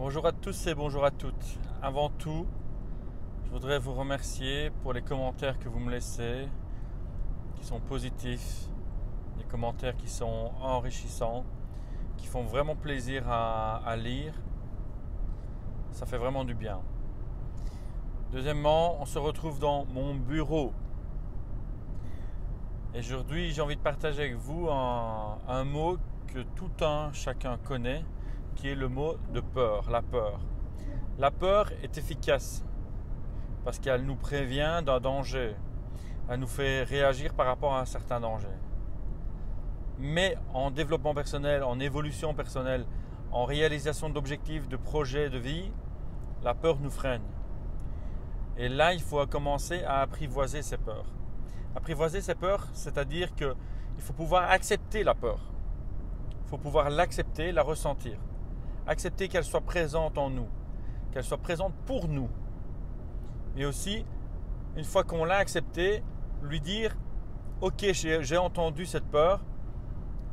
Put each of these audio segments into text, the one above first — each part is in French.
Bonjour à tous et bonjour à toutes. Avant tout, je voudrais vous remercier pour les commentaires que vous me laissez, qui sont positifs, des commentaires qui sont enrichissants, qui font vraiment plaisir à lire. Ça fait vraiment du bien. Deuxièmement, on se retrouve dans mon bureau. Et aujourd'hui, j'ai envie de partager avec vous un mot que chacun connaît, qui est le mot de peur, la peur. La peur est efficace parce qu'elle nous prévient d'un danger. Elle nous fait réagir par rapport à un certain danger. Mais en développement personnel, en évolution personnelle, en réalisation d'objectifs, de projets, de vie, la peur nous freine. Et là, il faut commencer à apprivoiser ces peurs. Apprivoiser ces peurs, c'est-à-dire qu'il faut pouvoir accepter la peur. Il faut pouvoir l'accepter, la ressentir. Accepter qu'elle soit présente en nous, qu'elle soit présente pour nous. Et aussi, une fois qu'on l'a acceptée, lui dire « Ok, j'ai entendu cette peur,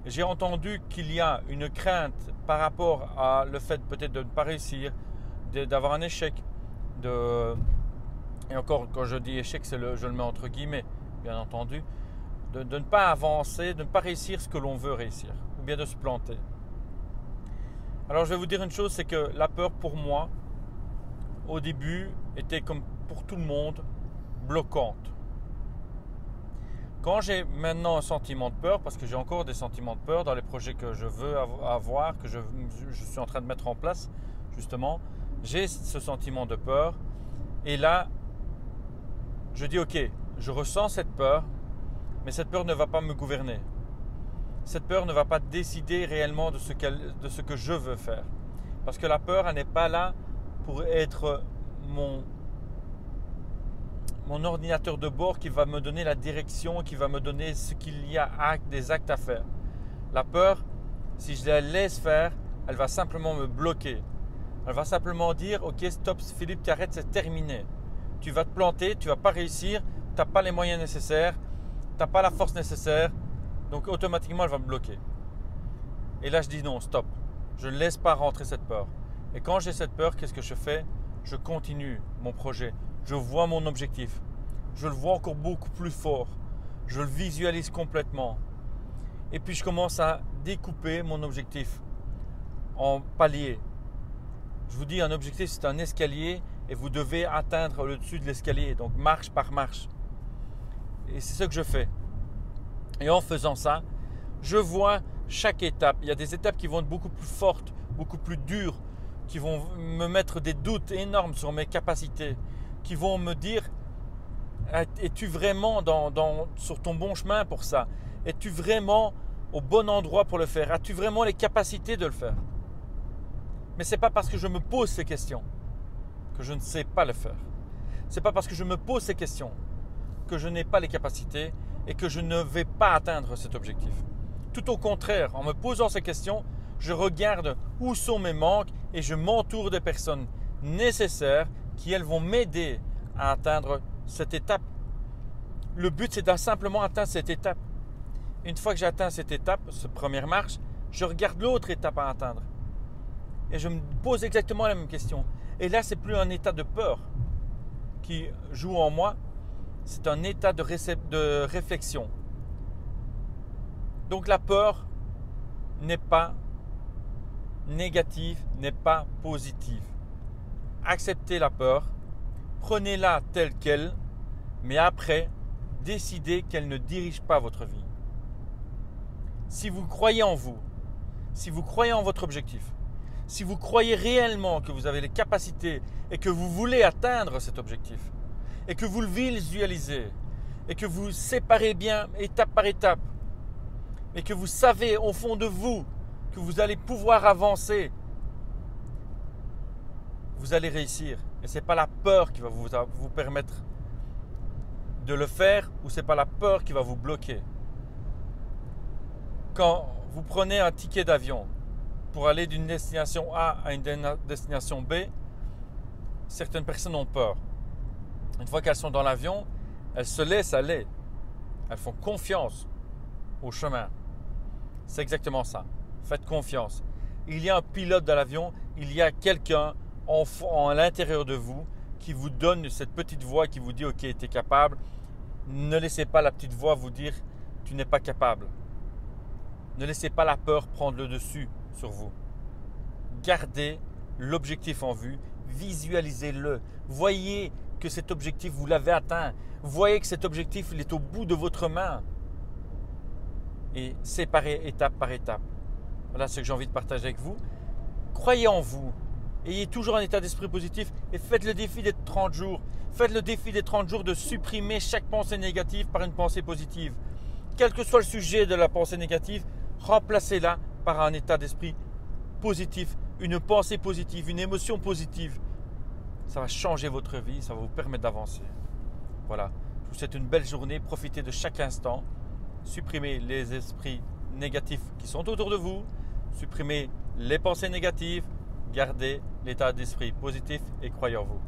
j'ai entendu qu'il y a une crainte par rapport à le fait peut-être de ne pas réussir, d'avoir un échec, et encore quand je dis échec, je le mets entre guillemets, bien entendu, de ne pas avancer, de ne pas réussir ce que l'on veut réussir, ou bien de se planter. » Alors je vais vous dire une chose, c'est que la peur pour moi, au début, était comme pour tout le monde, bloquante. Quand j'ai maintenant un sentiment de peur, parce que j'ai encore des sentiments de peur dans les projets que je veux avoir, que je suis en train de mettre en place, justement, j'ai ce sentiment de peur. Et là, je dis ok, je ressens cette peur, mais cette peur ne va pas me gouverner. Cette peur ne va pas décider réellement de ce que je veux faire. Parce que la peur, elle n'est pas là pour être mon ordinateur de bord qui va me donner la direction, qui va me donner ce qu'il y a des actes à faire. La peur, si je la laisse faire, elle va simplement me bloquer. Elle va simplement dire, ok, stop Philippe, tu arrêtes, c'est terminé. Tu vas te planter, tu ne vas pas réussir, tu n'as pas les moyens nécessaires, tu n'as pas la force nécessaire. Donc automatiquement, elle va me bloquer. Et là, je dis non, stop. Je ne laisse pas rentrer cette peur. Et quand j'ai cette peur, qu'est-ce que je fais? Je continue mon projet. Je vois mon objectif. Je le vois encore beaucoup plus fort. Je le visualise complètement. Et puis, je commence à découper mon objectif en paliers. Je vous dis, un objectif, c'est un escalier et vous devez atteindre le dessus de l'escalier. Donc, marche par marche. Et c'est ce que je fais. Et en faisant ça, je vois chaque étape. Il y a des étapes qui vont être beaucoup plus fortes, beaucoup plus dures, qui vont me mettre des doutes énormes sur mes capacités, qui vont me dire « Es-tu vraiment sur ton bon chemin pour ça? Es-tu vraiment au bon endroit pour le faire? As-tu vraiment les capacités de le faire ?» Mais ce n'est pas parce que je me pose ces questions que je ne sais pas le faire. Ce n'est pas parce que je me pose ces questions que je n'ai pas les capacités et que je ne vais pas atteindre cet objectif. Tout au contraire, en me posant ces questions, je regarde où sont mes manques et je m'entoure des personnes nécessaires qui, elles, vont m'aider à atteindre cette étape. Le but, c'est de simplement atteindre cette étape. Une fois que j'atteins cette étape, cette première marche, je regarde l'autre étape à atteindre. Et je me pose exactement la même question. Et là, ce n'est plus un état de peur qui joue en moi, c'est un état de réflexion. Donc la peur n'est pas négative, n'est pas positive. Acceptez la peur, prenez-la telle qu'elle, mais après, décidez qu'elle ne dirige pas votre vie. Si vous croyez en vous, si vous croyez en votre objectif, si vous croyez réellement que vous avez les capacités et que vous voulez atteindre cet objectif, et que vous le visualisez, et que vous séparez bien étape par étape, et que vous savez au fond de vous que vous allez pouvoir avancer, vous allez réussir. Et ce n'est pas la peur qui va vous permettre de le faire, ou ce n'est pas la peur qui va vous bloquer. Quand vous prenez un ticket d'avion pour aller d'une destination A à une destination B, certaines personnes ont peur. Une fois qu'elles sont dans l'avion, elles se laissent aller. Elles font confiance au chemin. C'est exactement ça. Faites confiance. Il y a un pilote dans l'avion, il y a quelqu'un à l'intérieur de vous qui vous donne cette petite voix qui vous dit ok, tu es capable. Ne laissez pas la petite voix vous dire tu n'es pas capable. Ne laissez pas la peur prendre le dessus sur vous. Gardez l'objectif en vue, visualisez-le. Voyez que cet objectif, vous l'avez atteint. Voyez que cet objectif, il est au bout de votre main. Et séparez étape par étape. Voilà ce que j'ai envie de partager avec vous. Croyez en vous. Ayez toujours un état d'esprit positif et faites le défi des 30 jours. Faites le défi des 30 jours de supprimer chaque pensée négative par une pensée positive. Quel que soit le sujet de la pensée négative, remplacez-la par un état d'esprit positif, une pensée positive, une émotion positive. Ça va changer votre vie, ça va vous permettre d'avancer. Voilà, je vous souhaite une belle journée, profitez de chaque instant, supprimez les esprits négatifs qui sont autour de vous, supprimez les pensées négatives, gardez l'état d'esprit positif et croyez en vous.